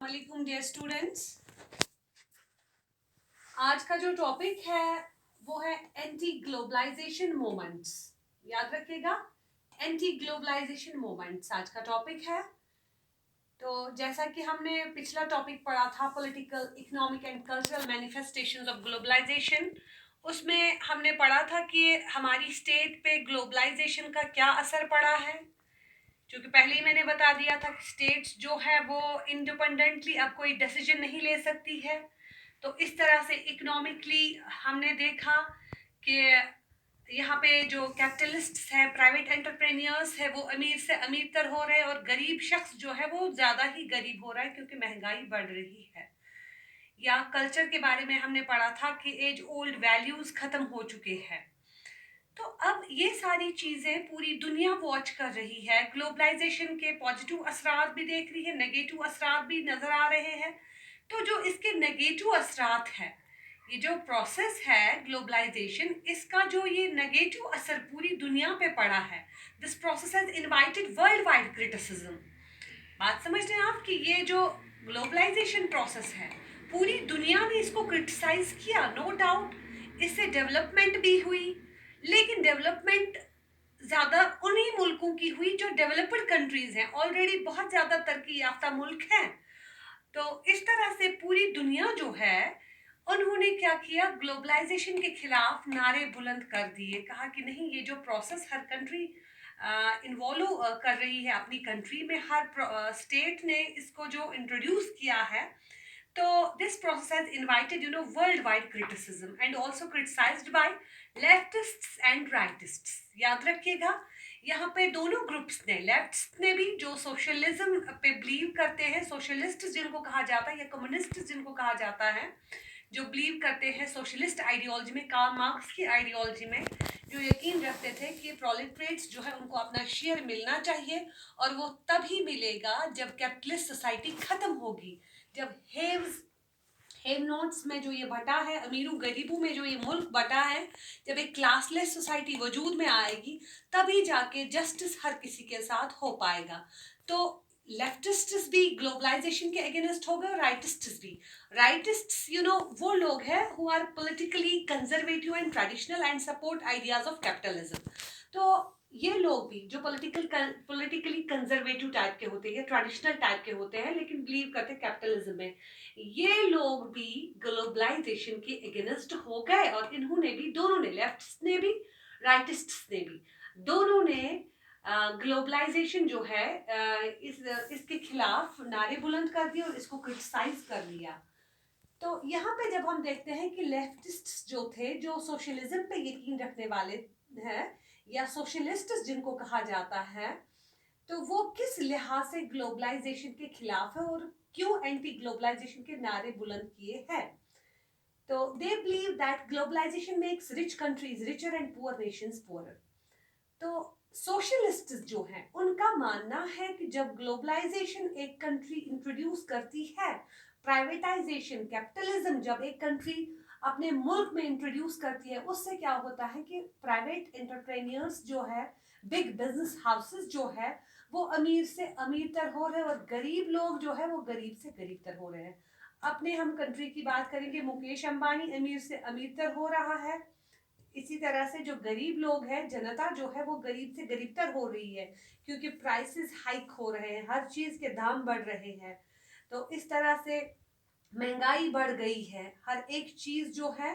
वालेकुम dear students. आज का जो टॉपिक है वो है एंटी ग्लोबलाइजेशन मूवमेंट्स। याद रखिएगा, एंटी ग्लोबलाइजेशन मूवमेंट्स आज का टॉपिक है। तो जैसा कि हमने पिछला टॉपिक पढ़ा था, political, economic and cultural manifestations of globalisation, उसमें हमने पढ़ा था कि हमारी स्टेट पे ग्लोबलाइजेशन का क्या असर पड़ा है। क्योंकि पहले ही मैंने बता दिया था कि स्टेट्स जो है वो इंडिपेंडेंटली अब कोई डिसीजन नहीं ले सकती है। तो इस तरह से इकोनॉमिकली हमने देखा कि यहाँ पे जो कैपिटलिस्ट्स हैं, प्राइवेट एंटरप्रेन्योर्स है, वो अमीर से अमीर हो रहे हैं और गरीब शख्स जो है वो ज़्यादा ही गरीब हो रहा है क्योंकि महंगाई बढ़ रही है। या कल्चर के बारे में हमने पढ़ा था कि एज ओल्ड वैल्यूज़ ख़त्म हो चुके हैं। तो अब ये सारी चीज़ें पूरी दुनिया वॉच कर रही है। ग्लोबलाइजेशन के पॉजिटिव असरात भी देख रही है, नेगेटिव असरात भी नज़र आ रहे हैं। तो जो इसके नेगेटिव असरात है, ये जो प्रोसेस है ग्लोबलाइजेशन, इसका जो ये नेगेटिव असर पूरी दुनिया पे पड़ा है, this process has invited world wide criticism. बात समझ रहे हैं आप कि ये जो ग्लोबलाइजेशन प्रोसेस है, पूरी दुनिया ने इसको क्रिटिसाइज किया। नो डाउट इससे डेवलपमेंट भी हुई, लेकिन डेवलपमेंट ज़्यादा उन्हीं मुल्कों की हुई जो डेवलप्ड कंट्रीज हैं, ऑलरेडी बहुत ज़्यादा तरक्की याफ्ता मुल्क हैं। तो इस तरह से पूरी दुनिया जो है, उन्होंने क्या किया, ग्लोबलाइजेशन के खिलाफ नारे बुलंद कर दिए। कहा कि नहीं, ये जो प्रोसेस हर कंट्री इन्वॉल्व कर रही है अपनी कंट्री में, हर स्टेट ने इसको जो इंट्रोड्यूस किया है, तो this process has invited world wide criticism and also criticized by leftists and rightists. याद रखिएगा, यहाँ पे दोनों ग्रुप्स ने, लेफ्ट ने भी जो सोशलिज्म पे बिलीव करते हैं, सोशलिस्ट जिनको कहा जाता है या कम्युनिस्ट जिनको कहा जाता है, जो बिलीव करते हैं सोशलिस्ट आइडियोलॉजी में, कार्ल मार्क्स की आइडियोलॉजी में, जो यकीन रखते थे कि प्रोलेटरेट्स जो है उनको अपना शेयर मिलना चाहिए और वो तभी मिलेगा जब कैपिटलिस्ट सोसाइटी खत्म होगी, जब हेव नोट्स में जो ये बटा है, अमीरों गरीबों में जो ये मुल्क बटा है, जब एक क्लासलेस सोसाइटी वजूद में आएगी, तभी जाके जस्टिस हर किसी के साथ हो पाएगा। तो लेफ्टिस्ट्स भी ग्लोबलाइजेशन के अगेंस्ट हो गए और राइटिस्ट्स भी। राइटिस्ट्स वो लोग हैं who are politically conservative and traditional and support ideas of capitalism. तो ये लोग भी जो पॉलिटिकली कंजर्वेटिव टाइप के होते हैं, ट्रेडिशनल टाइप के होते हैं, लेकिन बिलीव करते हैं कैपिटलिज्म में, ये लोग भी ग्लोबलाइजेशन के अगेंस्ट हो गए। और इन्होंने भी, दोनों ने, लेफ्टिस्ट ने भी, राइटिस्ट्स ने भी, दोनों ने ग्लोबलाइजेशन जो है इसके खिलाफ नारे बुलंद कर दिए और इसको क्रिटिसाइज कर लिया। तो यहाँ पे जब हम देखते हैं कि लेफ्टिस्ट्स जो थे, जो सोशलिज्म पे यकीन रखने वाले हैं या सोशलिस्ट जिनको कहा जाता है, तो वो किस लिहाज से ग्लोबलाइजेशन के खिलाफ है और क्यों एंटी ग्लोबलाइजेशन के नारे बुलंद किए हैं। तो they believe that globalisation makes rich countries richer and poor nations poorer. तो सोशलिस्ट जो हैं, उनका मानना है कि जब ग्लोबलाइजेशन एक कंट्री इंट्रोड्यूस करती है, प्राइवेटाइजेशन, कैपिटलिज्म जब एक कंट्री अपने मुल्क में इंट्रोड्यूस करती है, उससे क्या होता है कि प्राइवेट एंटरप्रेन्योर्स जो है, बिग बिजनेस हाउसेस जो है, वो अमीर से अमीर तर हो रहे हैं और गरीब लोग जो है वो गरीब से गरीब तर हो रहे हैं। अपने हम कंट्री की बात करेंगे, मुकेश अंबानी अमीर से अमीर तर हो रहा है। इसी तरह से जो गरीब लोग हैं, जनता जो है वो गरीब से गरीब तर हो रही है क्योंकि प्राइसेस हाइक हो रहे हैं, हर चीज के दाम बढ़ रहे हैं। तो इस तरह से महंगाई बढ़ गई है, हर एक चीज जो है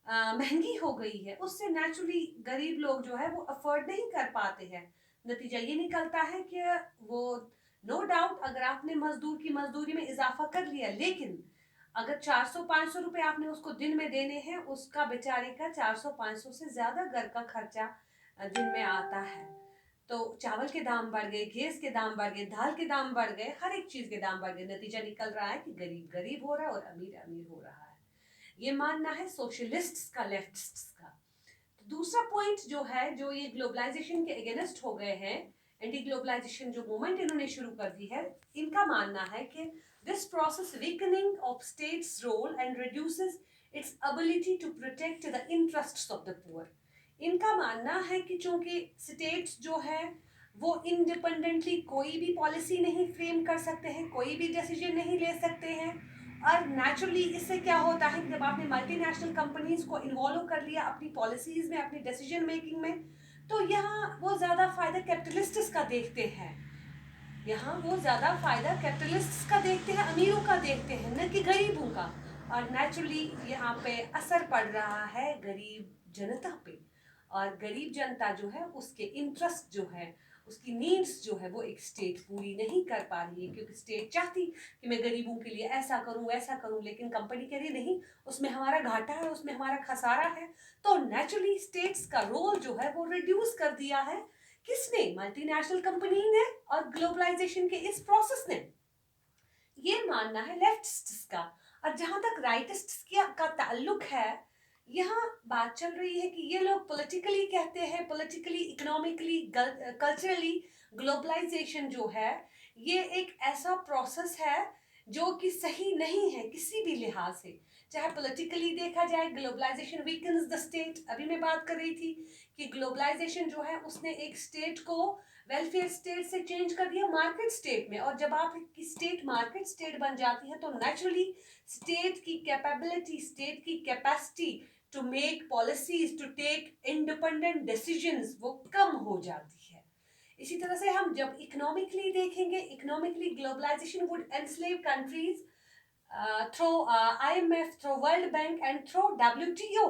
महंगी हो गई है, उससे नेचुरली गरीब लोग जो है वो अफोर्ड नहीं कर पाते हैं। नतीजा ये निकलता है कि वो, नो डाउट, अगर आपने मजदूर की मजदूरी में इजाफा कर लिया, लेकिन अगर 400-500 रुपए आपने उसको दिन में देने हैं, उसका बेचारे का 400-500 से ज्यादा घर का खर्चा दिन में आता है। तो चावल के दाम बढ़ गए, गैस के दाम बढ़ गए, दाल के दाम बढ़ गए, हर एक चीज के दाम बढ़ गए। नतीजा निकल रहा है कि गरीब गरीब हो रहा है और अमीर अमीर हो रहा है। ये मानना है सोशलिस्ट्स का, लेफ्टिस्ट्स का। तो दूसरा पॉइंट जो है, जो ये ग्लोबलाइजेशन के अगेंस्ट हो गए हैं, एंटी ग्लोबलाइजेशन जो मूवमेंट इन्होंने शुरू कर दी है, इनका मानना है कि this process weakening of state's role and reduces its ability to protect the interests of the poor. इनका मानना है कि चूंकि स्टेट्स जो है वो इंडिपेंडेंटली कोई भी पॉलिसी नहीं फ्रेम कर सकते हैं, कोई भी डिसीजन नहीं ले सकते हैं। और नेचुरली इससे क्या होता है कि जब आपने मल्टीनेशनल कंपनीज को इन्वॉल्व कर लिया अपनी पॉलिसीज में, अपनी डिसीजन मेकिंग में, तो यहाँ वो ज़्यादा फायदा कैपिटलिस्ट्स का देखते हैं। यहाँ वो ज़्यादा फायदा कैपिटलिस्ट्स का देखते हैं, अमीरों का देखते हैं, न कि गरीबों का। और नेचुरली यहाँ पे असर पड़ रहा है गरीब जनता पे। और गरीब जनता जो है उसके इंटरेस्ट जो है, उसकी नीड्स जो है वो एक स्टेट पूरी नहीं कर पा रही है, क्योंकि स्टेट चाहती कि मैं गरीबों के लिए ऐसा करूं वैसा करूं, लेकिन कंपनी कह रही नहीं, उसमें हमारा घाटा है, उसमें हमारा खसारा है। तो नेचुरली स्टेट्स का रोल जो है वो रिड्यूस कर दिया है। किसने? मल्टीनेशनल कंपनी ने और ग्लोबलाइजेशन के इस प्रोसेस ने। ये मानना है लेफ्टिस्ट्स का। और जहां तक राइटिस्ट्स का ताल्लुक है, यहाँ बात चल रही है कि ये लोग पॉलिटिकली कहते हैं, पॉलिटिकली, इकोनॉमिकली, कल्चरली ग्लोबलाइजेशन जो है ये एक ऐसा प्रोसेस है जो कि सही नहीं है किसी भी लिहाज से। चाहे पॉलिटिकली देखा जाए, ग्लोबलाइजेशन वीकन्स द स्टेट। अभी मैं बात कर रही थी कि ग्लोबलाइजेशन जो है उसने एक स्टेट को वेलफेयर स्टेट से चेंज कर दिया मार्केट स्टेट में। और जब आप की स्टेट मार्केट स्टेट बन जाती है तो नेचुरली स्टेट की कैपेबिलिटी, स्टेट की capacity to make policies, to take independent decisions वो कम हो जाती है। इसी तरह से हम जब इकोनॉमिकली देखेंगे, economically globalisation would enslave countries through IMF, through world bank and through WTO।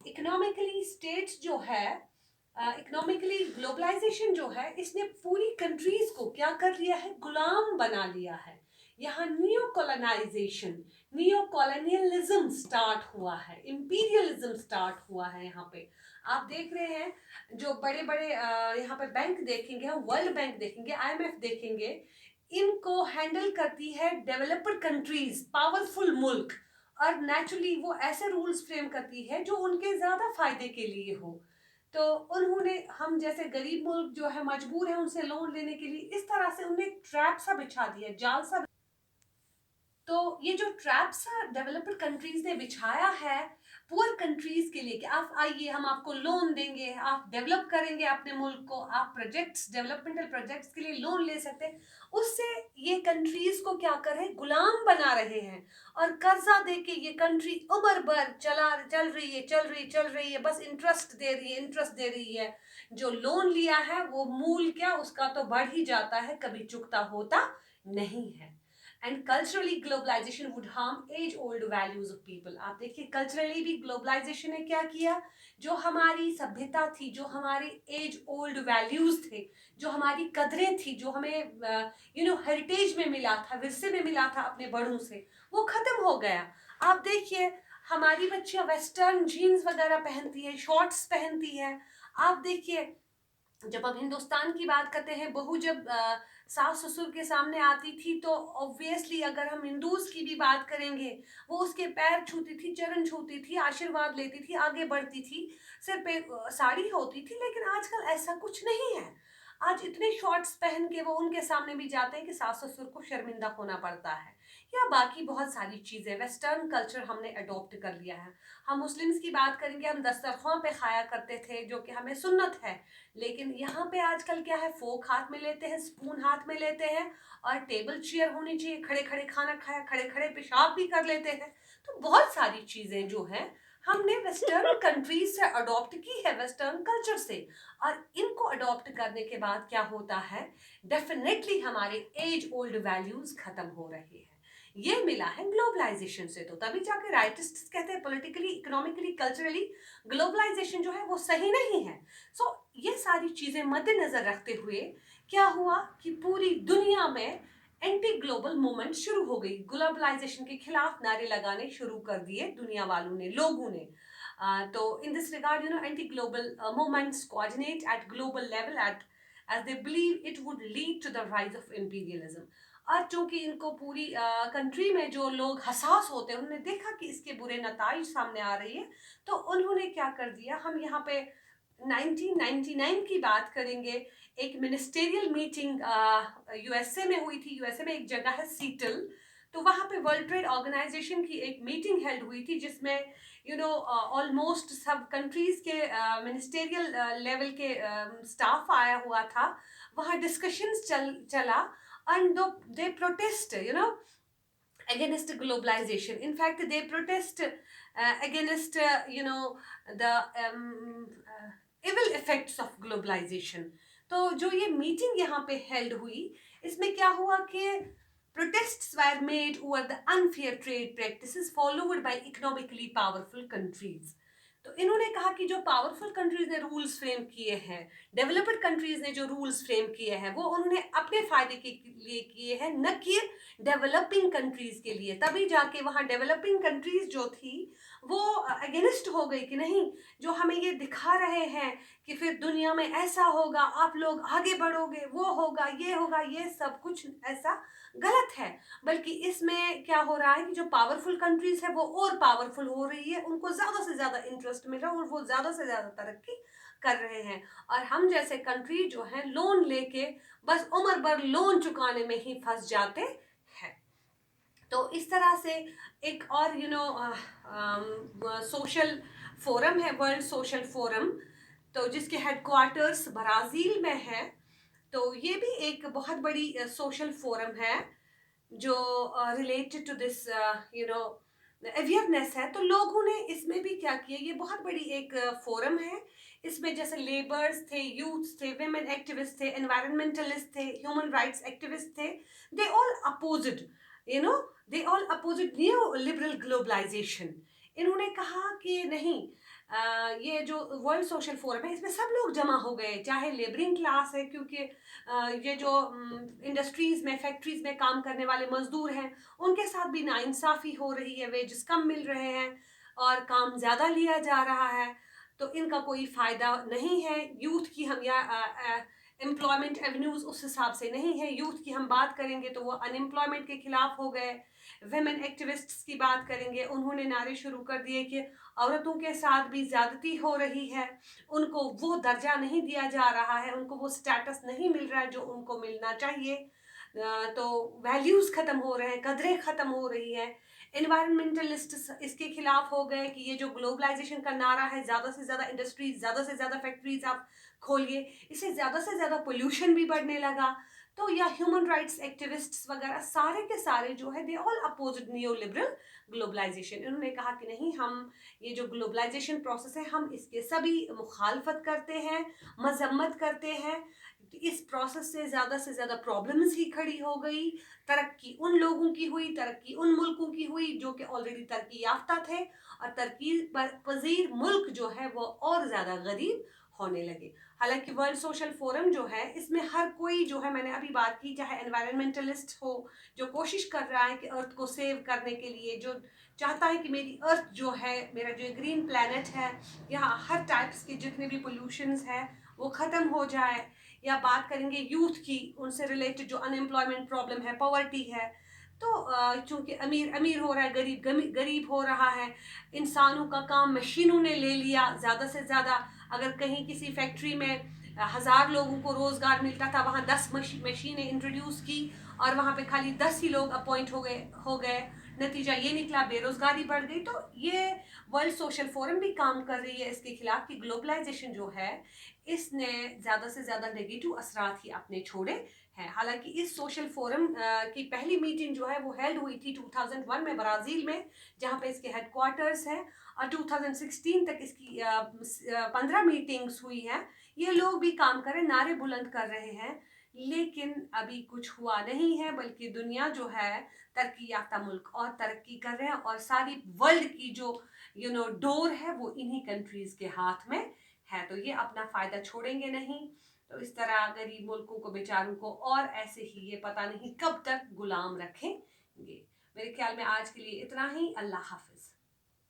Economically states जो है, इकोनॉमिकली ग्लोबलाइजेशन जो है, इसने पूरी कंट्रीज को क्या कर लिया है? गुलाम बना लिया है। यहाँ new colonisation, new colonialism start हुआ है, इंपीरियलिज्म स्टार्ट हुआ है। यहाँ पे आप देख रहे हैं जो बड़े बड़े यहाँ पे बैंक देखेंगे, हम वर्ल्ड बैंक देखेंगे, IMF देखेंगे, इनको हैंडल करती है डेवलप्ड कंट्रीज, पावरफुल मुल्क। और नेचुरली वो ऐसे रूल्स फ्रेम करती है जो उनके ज्यादा फायदे के लिए हो। तो उन्होंने, हम जैसे गरीब मुल्क जो है मजबूर है उनसे लोन लेने के लिए, इस तरह से उन्हें ट्रैप सा बिछा दिया, जाल सा। तो ये जो ट्रैप सा डेवलप्ड कंट्रीज ने बिछाया है पुअर कंट्रीज के लिए कि आप आइए, हम आपको लोन देंगे, आप डेवलप करेंगे अपने मुल्क को, आप प्रोजेक्ट्स, डेवलपमेंटल प्रोजेक्ट्स के लिए लोन ले सकते हैं, उससे ये कंट्रीज को क्या कर रहे हैं? गुलाम बना रहे हैं। और कर्जा दे के ये कंट्री उम्र भर चल रही है, बस इंटरेस्ट दे रही है, इंटरेस्ट दे रही है। जो लोन लिया है वो मूल क्या, उसका तो बढ़ ही जाता है, कभी चुकता होता नहीं है। And culturally globalisation would harm as old values of people. आप देखिए कल्चरली भी ग्लोबलाइजेशन ने क्या किया? जो हमारी सभ्यता थी, जो हमारे एज ओल्ड वैल्यूज थे, जो हमारी कदरें थी, जो हमें हेरिटेज में मिला था, विरसे में मिला था अपने बड़ों से, वो खत्म हो गया। आप देखिए हमारी बच्चियां वेस्टर्न जीन्स वगैरह पहनती है, शॉर्ट्स पहनती है। आप देखिए जब हम हिंदुस्तान की बात करते हैं, बहू जब सास ससुर के सामने आती थी तो ऑब्वियसली, अगर हम हिंदूज की भी बात करेंगे, वो उसके पैर छूती थी, चरण छूती थी, आशीर्वाद लेती थी, आगे बढ़ती थी, सिर पे साड़ी होती थी। लेकिन आजकल ऐसा कुछ नहीं है। आज इतने शॉर्ट्स पहन के वो उनके सामने भी जाते हैं कि सास ससुर को शर्मिंदा होना पड़ता है। या बाकी बहुत सारी चीज़ें, वेस्टर्न कल्चर हमने अडॉप्ट कर लिया है। हम मुस्लिम्स की बात करेंगे, हम दस्तरखान पे खाया करते थे, जो कि हमें सुन्नत है। लेकिन यहाँ पे आजकल क्या है? फोक हाथ में लेते हैं, स्पून हाथ में लेते हैं, और टेबल चेयर होनी चाहिए, खड़े खड़े खाना खाया, खड़े खड़े पेशाब भी कर लेते हैं। तो बहुत सारी चीज़ें जो हैं हमने वेस्टर्न कंट्रीज से अडॉप्ट की है, वेस्टर्न कल्चर से। और इनको अडॉप्ट करने के बाद क्या होता है? डेफिनेटली हमारे एज ओल्ड वैल्यूज खत्म हो रहे हैं। ये मिला है ग्लोबलाइजेशन से। तो तभी जाके राइटिस्ट्स कहते हैं पॉलिटिकली, इकोनॉमिकली, कल्चरली ग्लोबलाइजेशन जो है वो सही नहीं है। सो ये सारी चीजें मद्देनजर रखते हुए क्या हुआ कि पूरी दुनिया में एंटी ग्लोबल मूवमेंट शुरू हो गई। ग्लोबलाइजेशन के खिलाफ नारे लगाने शुरू कर दिए दुनिया वालों ने, लोगों ने। तो in this regard anti global movements coordinate at global level at as they believe it would lead to the rise of imperialism। और चूंकि इनको पूरी कंट्री में जो लोग हसास होते हैं, उन्होंने देखा कि इसके बुरे नताइज सामने आ रही है, तो उन्होंने क्या कर दिया, हम यहाँ पे 1999 की बात करेंगे। एक मिनिस्टेरियल मीटिंग USA में हुई थी। USA में एक जगह है सीटल, तो वहाँ पे वर्ल्ड ट्रेड ऑर्गेनाइजेशन की एक मीटिंग हेल्ड हुई थी जिसमें ऑलमोस्ट सब कंट्रीज के मिनिस्टेरियल लेवल के स्टाफ आया हुआ था. वहाँ डिस्कशंस चला and they protest against globalization. In fact, they protest against the evil effects of globalization. तो जो ये मीटिंग यहाँ पे हेल्ड हुई, इसमें क्या हुआ कि protests were made over the unfair trade practices followed by economically powerful countries. तो इन्होंने कहा कि जो पावरफुल कंट्रीज ने रूल्स फ्रेम किए हैं, डेवलप्ड कंट्रीज ने जो रूल्स फ्रेम किए हैं, वो उन्होंने अपने फायदे के लिए किए हैं, न कि डेवलपिंग कंट्रीज के लिए. तभी जाके वहाँ डेवलपिंग कंट्रीज जो थी वो अगेंस्ट हो गई कि नहीं, जो हमें ये दिखा रहे हैं कि फिर दुनिया में ऐसा होगा, आप लोग आगे बढ़ोगे, वो होगा, ये सब कुछ ऐसा गलत है. बल्कि इसमें क्या हो रहा है कि जो पावरफुल कंट्रीज है वो और पावरफुल हो रही है, उनको ज़्यादा से ज़्यादा इंटरेस्ट मिल रहा है और वो ज़्यादा से ज़्यादा तरक्की कर रहे हैं. और हम जैसे कंट्री जो है लोन लेके बस उम्र भर लोन चुकाने में ही फंस जाते हैं. तो इस तरह से एक और सोशल फोरम है, वर्ल्ड सोशल फोरम, तो जिसके हेडक्वार्टर्स ब्राज़ील में है. तो ये भी एक बहुत बड़ी सोशल फोरम है जो रिलेटेड टू दिस अवेयरनेस है. तो लोगों ने इसमें भी क्या किया, ये बहुत बड़ी एक फोरम है. इसमें जैसे लेबर्स थे, यूथ्स थे, वेमेन एक्टिविस्ट थे, एनवायरमेंटलिस्ट थे, ह्यूमन राइट्स एक्टिविस्ट थे. They all opposed they all opposite new liberal globalisation. इन्होंने कहा कि नहीं, ये जो वर्ल्ड सोशल फोरम है इसमें सब लोग जमा हो गए, चाहे लेबरिंग क्लास है, क्योंकि ये जो इंडस्ट्रीज में, फैक्ट्रीज में काम करने वाले मजदूर हैं, उनके साथ भी नाइंसाफ़ी हो रही है, वेजेस कम मिल रहे हैं और काम ज़्यादा लिया जा रहा है, तो इनका कोई फ़ायदा नहीं है. यूथ की हम या एम्प्लॉयमेंट एवेन्यूज़ उस हिसाब से नहीं है. यूथ की हम बात करेंगे तो वो अनएम्प्लॉयमेंट के खिलाफ हो गए. वेमेन एक्टिविस्ट्स की बात करेंगे, उन्होंने नारे शुरू कर दिए कि औरतों के साथ भी ज़्यादती हो रही है, उनको वो दर्जा नहीं दिया जा रहा है, उनको वो स्टेटस नहीं मिल रहा है जो उनको मिलना चाहिए. तो वैल्यूज़ ख़त्म हो रहे हैं, कदरें ख़त्म हो रही है. एनवायरमेंटलिस्ट इसके खिलाफ हो गए कि ये जो ग्लोबलाइजेशन का नारा है, ज़्यादा से ज़्यादा इंडस्ट्रीज, ज़्यादा से ज़्यादा फैक्ट्रीज आप खोलिए, इससे ज़्यादा से ज़्यादा पोल्यूशन भी बढ़ने लगा. तो या ह्यूमन राइट्स एक्टिविस्ट्स वगैरह सारे के सारे जो है they all opposite new liberal globalisation. इन्होंने कहा कि नहीं, हम ये जो ग्लोबलाइजेशन प्रोसेस है हम इसके सभी मुखालफत करते हैं, मजम्मत करते हैं. इस प्रोसेस से ज़्यादा प्रॉब्लम्स ही खड़ी हो गई. तरक्की उन लोगों की हुई, तरक्की उन मुल्कों की हुई जो कि ऑलरेडी तरक्की याफ्ता थे, और तरक्की पजीर मुल्क जो है वो और ज़्यादा गरीब होने लगे. हालांकि वर्ल्ड सोशल फोरम जो है इसमें हर कोई जो है, मैंने अभी बात की, चाहे एनवायरमेंटलिस्ट हो जो कोशिश कर रहा है कि अर्थ को सेव करने के लिए, जो चाहता है कि मेरी अर्थ जो है, मेरा जो ग्रीन प्लैनेट है, यहाँ हर टाइप्स के जितने भी पोल्यूशंस है वो ख़त्म हो जाए. या बात करेंगे यूथ की, उनसे रिलेटेड जो अनएम्प्लॉयमेंट प्रॉब्लम है, पॉवर्टी है, तो चूँकि अमीर अमीर हो रहा है, गरीब गरीब हो रहा है, इंसानों का काम मशीनों ने ले लिया ज़्यादा से ज़्यादा. अगर कहीं किसी फैक्ट्री में 1000 लोगों को रोज़गार मिलता था, वहाँ 10 मशीनें इंट्रोड्यूस की और वहाँ पे खाली 10 ही लोग अपॉइंट हो गए. नतीजा ये निकला, बेरोज़गारी बढ़ गई. तो ये वर्ल्ड सोशल फोरम भी काम कर रही है इसके खिलाफ कि ग्लोबलाइजेशन जो है इसने ज़्यादा से ज़्यादा नेगेटिव असरात ही अपने छोड़े हैं. हालांकि इस सोशल फोरम की पहली मीटिंग जो है वो हेल्ड हुई थी 2001 में ब्राज़ील में, जहाँ पे इसके हेडक्वार्टर्स हैं, और 2016 तक इसकी 15 मीटिंग्स हुई हैं. ये लोग भी काम कर रहे, नारे बुलंद कर रहे हैं, लेकिन अभी कुछ हुआ नहीं है. बल्कि दुनिया जो है, तरक्की याफ्ता मुल्क और तरक्की कर रहे हैं, और सारी वर्ल्ड की जो डोर है वो इन्हीं कंट्रीज़ के हाथ में है. तो ये अपना फ़ायदा छोड़ेंगे नहीं. तो इस तरह गरीब मुल्कों को, बेचारों को, और ऐसे ही ये पता नहीं कब तक गुलाम रखेंगे. मेरे ख्याल में आज के लिए इतना ही. अल्लाह हाफिज़.